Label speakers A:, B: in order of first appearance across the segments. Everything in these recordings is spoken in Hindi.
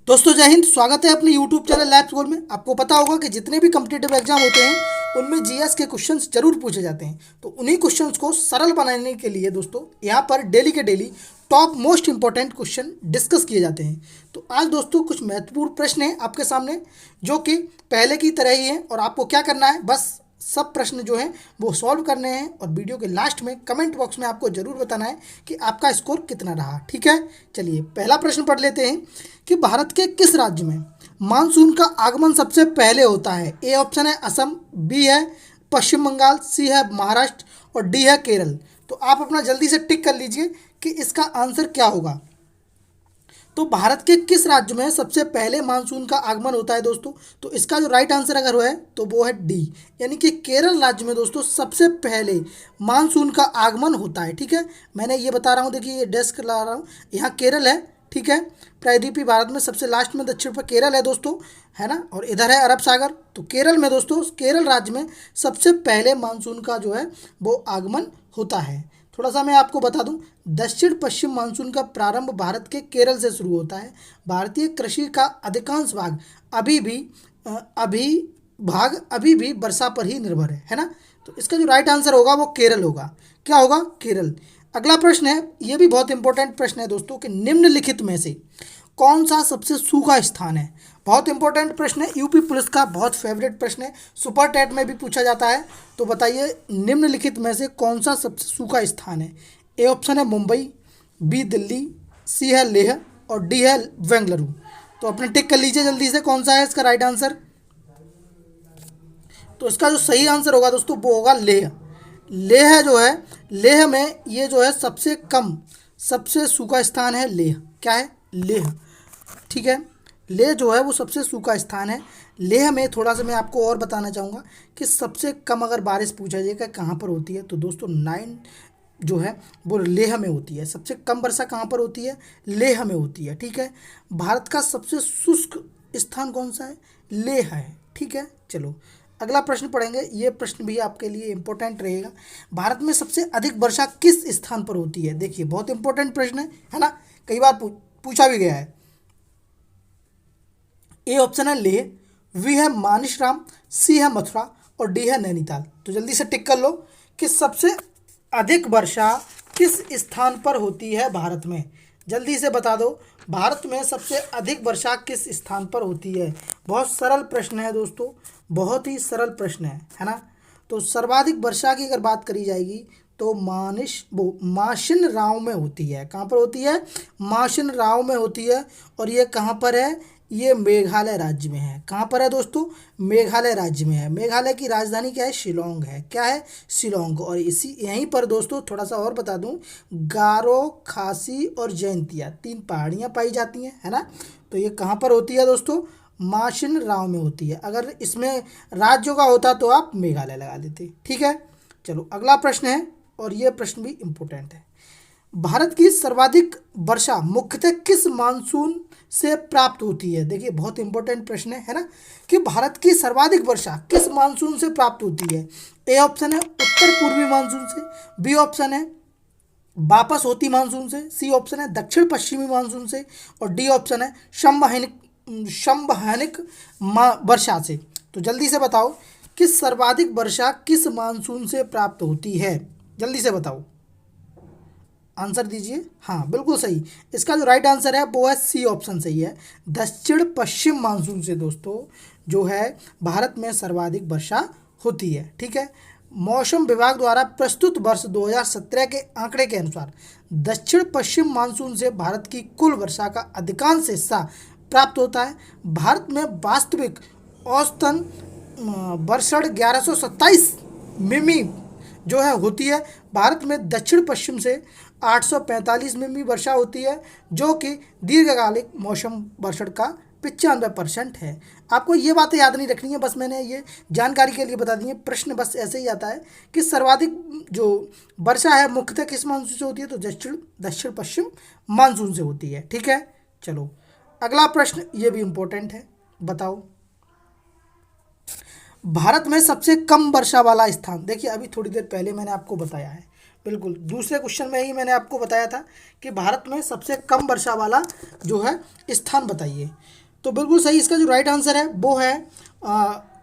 A: दोस्तों जय हिंद। स्वागत है अपने YouTube चैनल लैब्स गोल में। आपको पता होगा कि जितने भी कम्पिटिटिव एग्जाम होते हैं उनमें जीएस के क्वेश्चंस जरूर पूछे जाते हैं। तो उन्हीं क्वेश्चंस को सरल बनाने के लिए दोस्तों यहाँ पर डेली के daily top most important question discuss किए जाते हैं। तो आज दोस्तों कुछ महत्वपूर्ण प्रश्न हैं आपके सामने जो कि पहले की तरह ही हैं और आपको क्या करना है, बस सब प्रश्न जो हैं वो सॉल्व करने हैं और वीडियो के लास्ट में कमेंट बॉक्स में आपको ज़रूर बताना है कि आपका स्कोर कितना रहा। ठीक है, चलिए पहला प्रश्न पढ़ लेते हैं कि भारत के किस राज्य में मानसून का आगमन सबसे पहले होता है। ए ऑप्शन है असम, बी है पश्चिम बंगाल, सी है महाराष्ट्र और डी है केरल। तो आप अपना जल्दी से टिक कर लीजिए कि इसका आंसर क्या होगा। तो भारत के किस राज्य में सबसे पहले मानसून का आगमन होता है दोस्तों, तो इसका जो राइट आंसर अगर है तो वो है डी, यानी कि केरल राज्य में दोस्तों सबसे पहले मानसून का आगमन होता है। ठीक है, मैंने ये बता रहा हूँ, देखिए ये डेस्क ला रहा हूँ, यहाँ केरल है। ठीक है, प्रायद्वीपीय भारत में सबसे लास्ट में दक्षिण पर केरल है दोस्तों, है ना, और इधर है अरब सागर। तो केरल में दोस्तों, केरल राज्य में सबसे पहले मानसून का जो है वो आगमन होता है। थोड़ा सा मैं आपको बता दूं, दक्षिण पश्चिम मानसून का प्रारंभ भारत के केरल से शुरू होता है। भारतीय कृषि का अधिकांश भाग अभी भी अभी भी वर्षा पर ही निर्भर है ना। तो इसका जो राइट आंसर होगा वो केरल होगा। क्या होगा? केरल। अगला प्रश्न है, ये भी बहुत इंपॉर्टेंट प्रश्न है दोस्तों कि निम्नलिखित में से कौन सा सबसे सूखा स्थान है। बहुत इंपॉर्टेंट प्रश्न है, यूपी पुलिस का बहुत फेवरेट प्रश्न है, सुपर टेट में भी पूछा जाता है। तो बताइए निम्नलिखित में से कौन सा सबसे सूखा स्थान है। ए ऑप्शन है मुंबई, बी दिल्ली, सी है लेह और डी है बेंगलुरु। तो अपने टिक कर लीजिए जल्दी से, कौन सा है इसका राइट आंसर। तो इसका जो सही आंसर होगा दोस्तों वो होगा लेह। लेह जो है, लेह में ये जो है सबसे कम सबसे सूखा स्थान है लेह। क्या है? लेह। ठीक है, लेह जो है वो सबसे सूखा स्थान है। लेह में थोड़ा सा मैं आपको और बताना चाहूँगा कि सबसे कम अगर बारिश पूछा जाएगा कहाँ पर होती है, तो दोस्तों 9 जो है वो लेह में होती है। सबसे कम वर्षा कहाँ पर होती है? लेह में होती है। ठीक है, भारत का सबसे शुष्क स्थान कौन सा है? लेह है। ठीक है, चलो अगला प्रश्न पढ़ेंगे। ये प्रश्न भी आपके लिए इंपॉर्टेंट रहेगा। भारत में सबसे अधिक वर्षा किस स्थान पर होती है? देखिए बहुत इंपॉर्टेंट प्रश्न है ना, कई बार पूछा भी गया है। ए ऑप्शन है लेह, बी है मानिसराम, सी है मथुरा और डी है नैनीताल। तो जल्दी से टिक कर लो कि सबसे अधिक वर्षा किस स्थान पर होती है भारत में। जल्दी से बता दो, भारत में सबसे अधिक वर्षा किस स्थान पर होती है। बहुत सरल प्रश्न है दोस्तों, बहुत ही सरल प्रश्न है ना। तो सर्वाधिक वर्षा की अगर बात करी जाएगी तो माशिन राव में होती है। कहाँ पर होती है? माशिन राव में होती है। और ये कहाँ पर है? ये मेघालय राज्य में है। कहाँ पर है दोस्तों? मेघालय राज्य में है। मेघालय की राजधानी क्या है? शिलोंग है। क्या है? शिलोंग। और इसी यहीं पर दोस्तों थोड़ा सा और बता दूं, गारो, खासी और जयंतिया 3 पहाड़ियाँ पाई जाती हैं, है ना। तो ये कहाँ पर होती है दोस्तों? माशिन राव में होती है। अगर इसमें राज्यों का होता तो आप मेघालय लगा देते। ठीक है, चलो अगला प्रश्न है और ये प्रश्न भी इम्पोर्टेंट है। भारत की सर्वाधिक वर्षा मुख्यतः किस मानसून से प्राप्त होती है? देखिए बहुत इंपॉर्टेंट प्रश्न है ना, कि भारत की सर्वाधिक वर्षा किस मानसून से प्राप्त होती है। ए ऑप्शन है उत्तर पूर्वी मानसून से, बी ऑप्शन है वापस होती मानसून से, सी ऑप्शन है दक्षिण पश्चिमी मानसून से और डी ऑप्शन है संवहनिक वर्षा से। तो जल्दी से बताओ कि सर्वाधिक वर्षा किस मानसून से प्राप्त होती है। जल्दी से बताओ, आंसर दीजिए। हाँ बिल्कुल सही, इसका जो राइट आंसर है वो है सी ऑप्शन सही है, दक्षिण पश्चिम मानसून से दोस्तों जो है भारत में सर्वाधिक वर्षा होती है। ठीक है, मौसम विभाग द्वारा प्रस्तुत वर्ष 2017 के आंकड़े के अनुसार दक्षिण पश्चिम मानसून से भारत की कुल वर्षा का अधिकांश हिस्सा प्राप्त होता है। भारत में वास्तविक औसतन वर्षण 1127 मिमी जो है होती है। भारत में दक्षिण पश्चिम से 845 मिमी वर्षा होती है, जो कि दीर्घकालिक मौसम वर्षण का 95% है। आपको ये बातें याद नहीं रखनी है, बस मैंने ये जानकारी के लिए बता दी है। प्रश्न बस ऐसे ही आता है कि सर्वाधिक जो वर्षा है मुख्यतः किस मानसून से होती है, तो दक्षिण पश्चिम मानसून से होती है। ठीक है, चलो अगला प्रश्न, ये भी इम्पोर्टेंट है। बताओ भारत में सबसे कम वर्षा वाला स्थान। देखिए अभी थोड़ी देर पहले मैंने आपको बताया है, बिल्कुल, दूसरे क्वेश्चन में ही मैंने आपको बताया था कि भारत में सबसे कम वर्षा वाला जो है स्थान बताइए। तो बिल्कुल सही, इसका जो राइट आंसर है वो है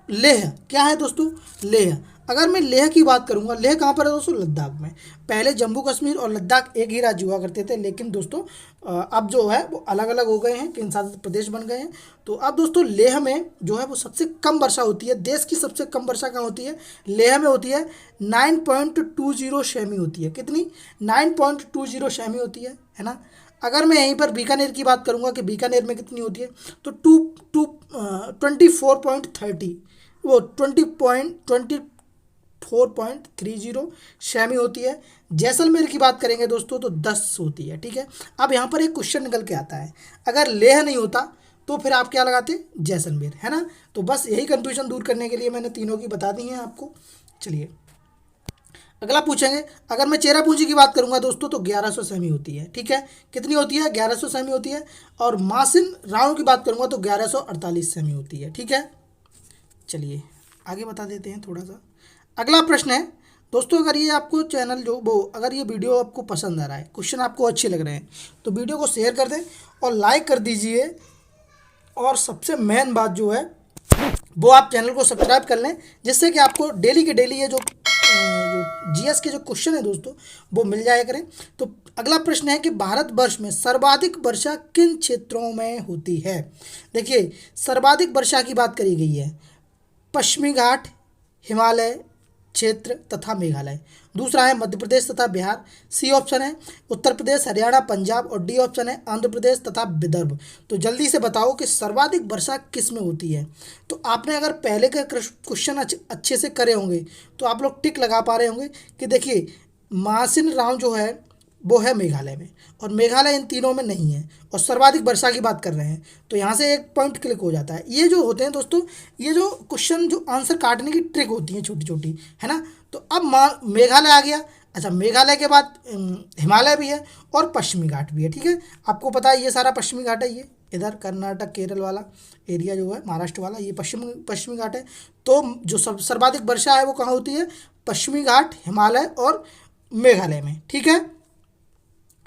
A: लेह। क्या है दोस्तों? लेह। अगर मैं लेह की बात करूंगा, लेह कहाँ पर है दोस्तों? लद्दाख में। पहले जम्मू कश्मीर और लद्दाख एक ही राज्य हुआ करते थे, लेकिन दोस्तों अब जो है वो अलग अलग हो गए हैं, केंद्र शासित प्रदेश बन गए हैं। तो अब दोस्तों लेह में जो है वो सबसे कम वर्षा होती है। देश की सबसे कम वर्षा कहाँ होती है? लेह में होती है। 9.20 सेमी होती है। कितनी? 9.20 सेमी होती है ना। अगर मैं यहीं पर बीकानेर की बात करूंगा कि बीकानेर में कितनी होती है, तो 24.30, वो 24.30 सेमी होती है। जैसलमेर की बात करेंगे दोस्तों तो 10 होती है। ठीक है। अब यहाँ पर एक क्वेश्चन निकल के आता है, अगर लेह नहीं होता तो फिर आप क्या लगाते? जैसलमेर, है ना। तो बस यही कंफ्यूजन दूर करने के लिए मैंने तीनों की बता दी हैं आपको। चलिए अगला पूछेंगे, अगर मैं चेरापूंजी की बात करूंगा दोस्तों तो 1100 सेमी होती है। ठीक है। कितनी होती है? 1100 सेमी होती है। और मासिन राउंड की बात करूंगा तो 1148 सेमी होती है। ठीक है। चलिए आगे बता देते हैं थोड़ा सा। अगला प्रश्न है दोस्तों, अगर ये आपको चैनल जो वो अगर ये वीडियो आपको पसंद आ रहा है, क्वेश्चन आपको अच्छे लग रहे हैं, तो वीडियो को शेयर कर दें और लाइक कर दीजिए। और सबसे मेन बात जो है वो आप चैनल को सब्सक्राइब कर लें, जिससे कि आपको डेली के डेली ये जो जीएस के जो क्वेश्चन है दोस्तों वो मिल जाया करें। तो अगला प्रश्न है कि भारतवर्ष में सर्वाधिक वर्षा किन क्षेत्रों में होती है? देखिए, सर्वाधिक वर्षा की बात करी गई है पश्चिमी घाट, हिमालय क्षेत्र तथा मेघालय। दूसरा है मध्य प्रदेश तथा बिहार। सी ऑप्शन है उत्तर प्रदेश, हरियाणा, पंजाब। और डी ऑप्शन है आंध्र प्रदेश तथा विदर्भ। तो जल्दी से बताओ कि सर्वाधिक वर्षा किस में होती है। तो आपने अगर पहले के क्वेश्चन अच्छे से करे होंगे तो आप लोग टिक लगा पा रहे होंगे कि देखिए मासिन राम जो है वो है मेघालय में, और मेघालय इन तीनों में नहीं है, और सर्वाधिक वर्षा की बात कर रहे हैं। तो यहाँ से एक पॉइंट क्लिक हो जाता है। ये जो होते हैं दोस्तों, ये जो क्वेश्चन जो आंसर काटने की ट्रिक होती है छोटी छोटी, है ना। तो अब मेघालय आ गया। अच्छा, मेघालय के बाद हिमालय भी है और पश्चिमी घाट भी है। ठीक है। आपको पता है ये सारा पश्चिमी घाट है। ये इधर कर्नाटक केरल वाला एरिया जो है, महाराष्ट्र वाला, ये पश्चिमी घाट है। तो जो सर्वाधिक वर्षा है वो कहाँ होती है? पश्चिमी घाट, हिमालय और मेघालय में। ठीक है।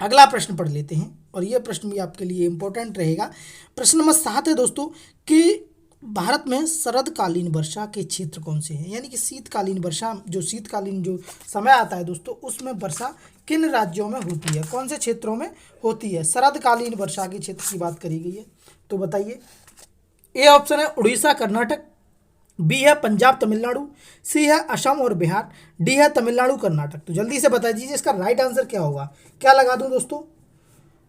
A: अगला प्रश्न पढ़ लेते हैं, और यह प्रश्न भी आपके लिए इंपॉर्टेंट रहेगा। प्रश्न नंबर 7 है दोस्तों कि भारत में शरदकालीन वर्षा के क्षेत्र कौन से हैं? यानी कि शीतकालीन वर्षा, जो शीतकालीन जो समय आता है दोस्तों, उसमें वर्षा किन राज्यों में होती है, कौन से क्षेत्रों में होती है? शरदकालीन वर्षा के क्षेत्र की बात करी गई है। तो बताइए। ए ऑप्शन है उड़ीसा, कर्नाटक। बी है पंजाब, तमिलनाडु। सी है असम और बिहार। डी है तमिलनाडु, कर्नाटक। तो जल्दी से बता दीजिए इसका राइट आंसर क्या होगा। क्या लगा दूं दोस्तों?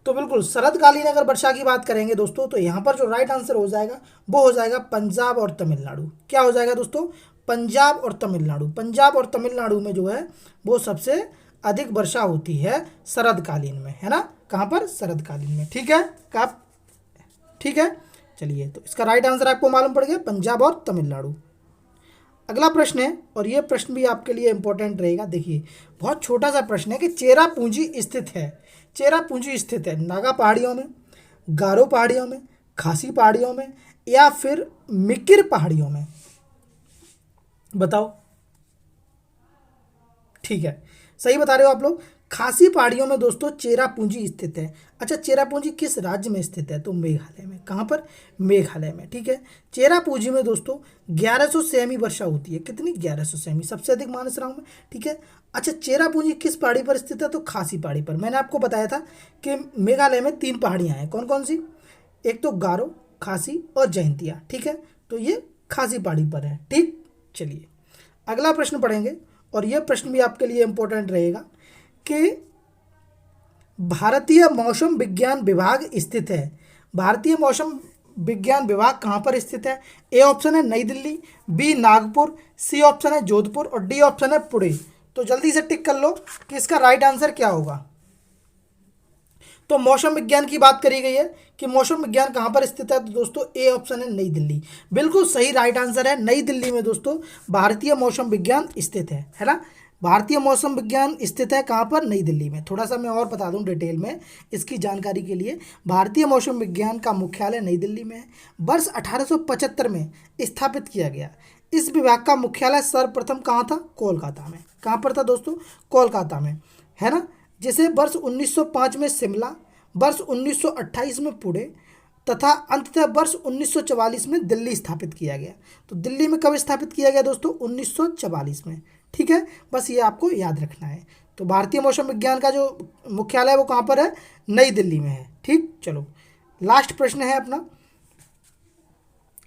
A: तो बिल्कुल शरदकालीन अगर वर्षा की बात करेंगे दोस्तों, तो यहाँ पर जो राइट आंसर हो जाएगा वो हो जाएगा पंजाब और तमिलनाडु। क्या हो जाएगा दोस्तों? पंजाब और तमिलनाडु। पंजाब और तमिलनाडु में जो है वो सबसे अधिक वर्षा होती है शरदकालीन में, है ना। कहाँ पर? शरदकालीन में। ठीक है। कब? ठीक है। चलिए, तो इसका राइट आंसर आपको मालूम पड़ गया, पंजाब और तमिलनाडु। अगला प्रश्न है, और यह प्रश्न भी आपके लिए इंपॉर्टेंट रहेगा। देखिए, बहुत छोटा सा प्रश्न है कि चेरापूंजी स्थित है। चेरापूंजी स्थित है नागा पहाड़ियों में, गारो पहाड़ियों में, खासी पहाड़ियों में, या फिर मिकिर पहाड़ियों में? बताओ। ठीक है, सही बता रहे हो आप लोग। खासी पहाड़ियों में दोस्तों चेरापूंजी स्थित है। अच्छा, चेरापूंजी किस राज्य में स्थित है? तो मेघालय में। कहाँ पर? मेघालय में। ठीक है। चेरापूंजी में दोस्तों 1100 सेमी वर्षा होती है। कितनी? 1100 सेमी, सबसे अधिक मानस राउंड में। ठीक है। अच्छा, चेरापूंजी किस पहाड़ी पर स्थित है? तो खासी पहाड़ी पर। मैंने आपको बताया था कि मेघालय में 3 पहाड़ियाँ हैं। कौन कौन सी? एक तो गारो, खासी और जयंतिया। ठीक है। तो ये खासी पहाड़ी पर है। ठीक। चलिए अगला प्रश्न पढ़ेंगे, और यह प्रश्न भी आपके लिए इंपॉर्टेंट रहेगा कि भारतीय मौसम विज्ञान विभाग स्थित है। भारतीय मौसम विज्ञान विभाग कहाँ पर स्थित है? ए ऑप्शन है New Delhi. B Nagpur. C option है जोधपुर। और डी ऑप्शन है पुणे। तो जल्दी से टिक कर लो कि इसका राइट आंसर क्या होगा। तो मौसम विज्ञान की बात करी गई है कि मौसम विज्ञान कहाँ पर स्थित है, तो दोस्तों ए ऑप्शन है नई दिल्ली। बिल्कुल सही राइट आंसर है, नई दिल्ली में दोस्तों भारतीय मौसम विज्ञान स्थित है ना। भारतीय मौसम विज्ञान स्थित है कहाँ पर? नई दिल्ली में। थोड़ा सा मैं और बता दूं डिटेल में इसकी जानकारी के लिए। भारतीय मौसम विज्ञान का मुख्यालय नई दिल्ली में है। वर्ष 1875 में स्थापित किया गया। इस विभाग का मुख्यालय सर्वप्रथम कहाँ था? कोलकाता में। कहाँ पर था दोस्तों? कोलकाता में। है ना। जैसे वर्ष 1905 में शिमला, वर्ष 1928 में पुणे तथा अंततः वर्ष 1944 में दिल्ली स्थापित किया गया। तो दिल्ली में कब स्थापित किया गया दोस्तों? 1944 में। ठीक है, बस ये आपको याद रखना है। तो भारतीय मौसम विज्ञान का जो मुख्यालय है वो कहाँ पर है? नई दिल्ली में है। ठीक, चलो लास्ट प्रश्न है अपना।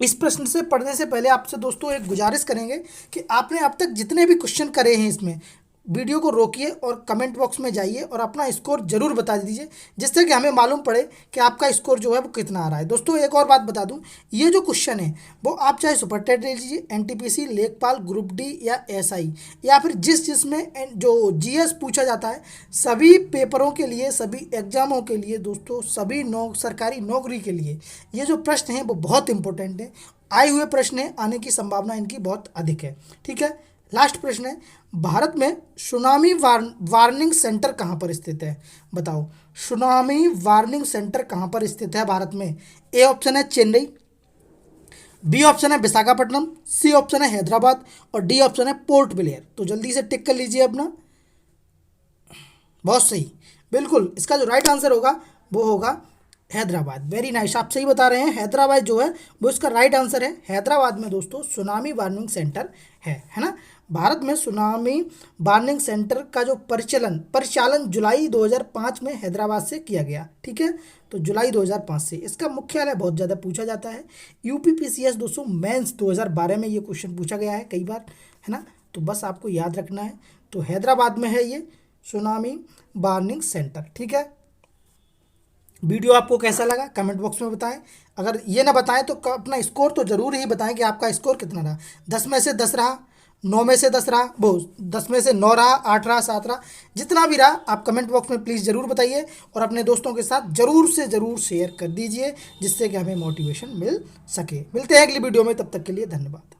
A: इस प्रश्न से पढ़ने से पहले आपसे दोस्तों एक गुजारिश करेंगे कि आपने अब तक जितने भी क्वेश्चन करे हैं इसमें, वीडियो को रोकिए और कमेंट बॉक्स में जाइए और अपना स्कोर जरूर बता दीजिए, जिससे कि हमें मालूम पड़े कि आपका स्कोर जो है वो कितना आ रहा है। दोस्तों एक और बात बता दूं, ये जो क्वेश्चन है वो आप चाहे सुपर टेट ले लीजिए, एनटीपीसी, लेखपाल, ग्रुप डी या एसआई, या फिर जिसमें जो जीएस पूछा जाता है, सभी पेपरों के लिए, सभी एग्जामों के लिए दोस्तों, सभी सरकारी नौकरी के लिए ये जो प्रश्न हैं वो बहुत इंपॉर्टेंट है। आए हुए प्रश्न है, आने की संभावना इनकी बहुत अधिक है। ठीक है, लास्ट प्रश्न है, भारत में सुनामी वार्निंग सेंटर कहाँ पर स्थित है? बताओ, सुनामी वार्निंग सेंटर कहाँ पर स्थित है भारत में? ए ऑप्शन है चेन्नई, बी ऑप्शन है विशाखापट्टनम, सी ऑप्शन है हैदराबाद और डी ऑप्शन है पोर्ट ब्लेयर। तो जल्दी से टिक कर लीजिए अपना। बहुत सही, बिल्कुल इसका जो राइट आंसर होगा वो होगा हैदराबाद। वेरी नाइस, आप सही बता रहे हैं, हैदराबाद जो है वो इसका राइट आंसर है। हैदराबाद में दोस्तों सुनामी वार्निंग सेंटर है ना। भारत में सुनामी वार्निंग सेंटर का जो परिचालन जुलाई 2005 में हैदराबाद से किया गया। ठीक है, तो जुलाई 2005 से। इसका मुख्यालय बहुत ज़्यादा पूछा जाता है। यूपीपीसीएस दोस्तों मेंस 2012 में ये क्वेश्चन पूछा गया है कई बार, है ना। तो बस आपको याद रखना है। तो हैदराबाद में है ये सुनामी वार्निंग सेंटर। ठीक है, वीडियो आपको कैसा लगा कमेंट बॉक्स में बताएं। अगर ये ना बताएं तो अपना स्कोर तो ज़रूर ही बताएं कि आपका स्कोर कितना रहा। 10 में से 10 रहा, 9 में से 10 रहा, वो 10 में से 9 रहा, 8 रहा, 7 रहा, जितना भी रहा आप कमेंट बॉक्स में प्लीज़ ज़रूर बताइए और अपने दोस्तों के साथ ज़रूर से ज़रूर शेयर कर दीजिए, जिससे कि हमें मोटिवेशन मिल सके। मिलते हैं अगली वीडियो में, तब तक के लिए धन्यवाद।